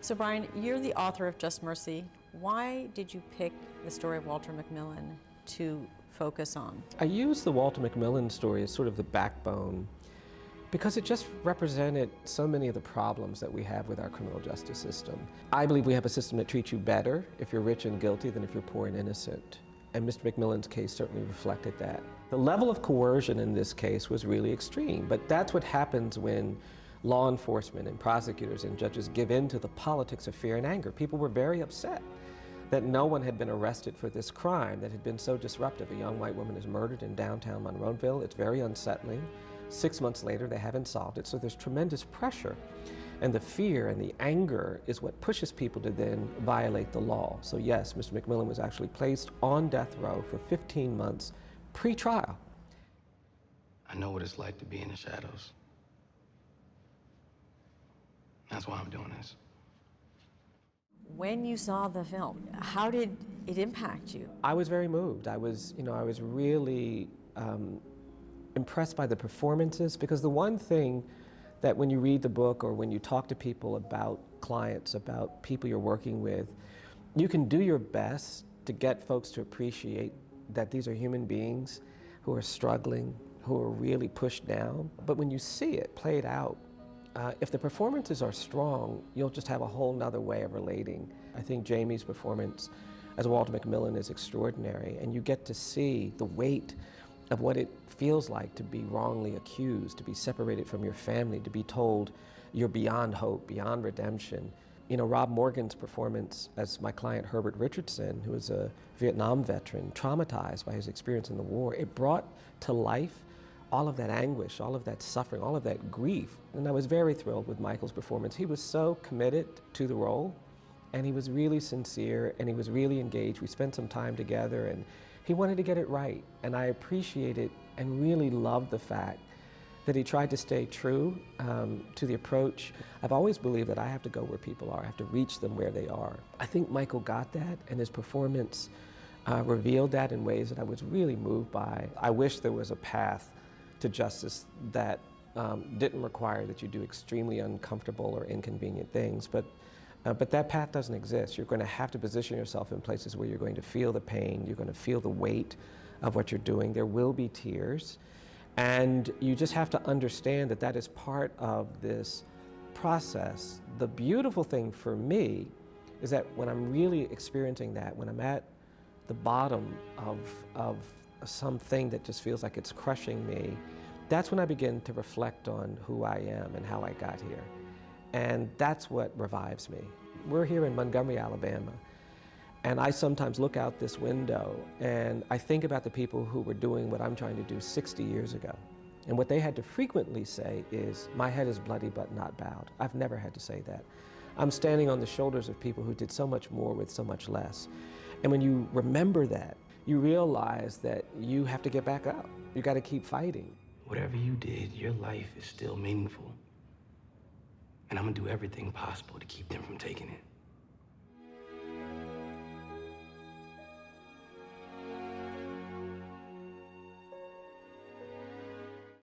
So Bryan, you're the author of Just Mercy. Why did you pick the story of Walter McMillian to focus on? I used the Walter McMillian story as sort of the backbone because it just represented so many of the problems that we have with our criminal justice system. I believe we have a system that treats you better if you're rich and guilty than if you're poor and innocent. And Mr. McMillian's case certainly reflected that. The level of coercion in this case was really extreme, but that's what happens when law enforcement and prosecutors and judges give in to the politics of fear and anger. People were very upset that no one had been arrested for this crime that had been so disruptive. A young white woman is murdered in downtown Monroeville. It's very unsettling. 6 months later, they haven't solved it, so there's tremendous pressure. And the fear and the anger is what pushes people to then violate the law. So yes, Mr. McMillian was actually placed on death row for 15 months pre-trial. I know what it's like to be in the shadows. That's why I'm doing this. When you saw the film, how did it impact you? I was very moved. I was really impressed by the performances, because the one thing that when you read the book or when you talk to people about clients, about people you're working with, you can do your best to get folks to appreciate that these are human beings who are struggling, who are really pushed down. But when you see it played out, if the performances are strong, you'll just have a whole nother way of relating. I think Jamie's performance as Walter McMillian is extraordinary, and you get to see the weight of what it feels like to be wrongly accused, to be separated from your family, to be told you're beyond hope, beyond redemption. You know, Rob Morgan's performance as my client Herbert Richardson, who is a Vietnam veteran, traumatized by his experience in the war, it brought to life all of that anguish, all of that suffering, all of that grief. And I was very thrilled with Michael's performance. He was so committed to the role, and he was really sincere, and he was really engaged. We spent some time together, and he wanted to get it right. And I appreciated and really loved the fact that he tried to stay true to the approach. I've always believed that I have to go where people are. I have to reach them where they are. I think Michael got that, and his performance revealed that in ways that I was really moved by. I wish there was a path to justice that didn't require that you do extremely uncomfortable or inconvenient things, but that path doesn't exist. You're going to have to position yourself in places where you're going to feel the pain, you're going to feel the weight of what you're doing. There will be tears, and you just have to understand that that is part of this process. The beautiful thing for me is that when I'm really experiencing that, when I'm at the bottom of something that just feels like it's crushing me, that's when I begin to reflect on who I am and how I got here. And that's what revives me. We're here in Montgomery, Alabama, and I sometimes look out this window and I think about the people who were doing what I'm trying to do 60 years ago. And what they had to frequently say is, my head is bloody but not bowed. I've never had to say that. I'm standing on the shoulders of people who did so much more with so much less. And when you remember that, you realize that you have to get back up. You got to keep fighting. Whatever you did, your life is still meaningful. And I'm gonna do everything possible to keep them from taking it.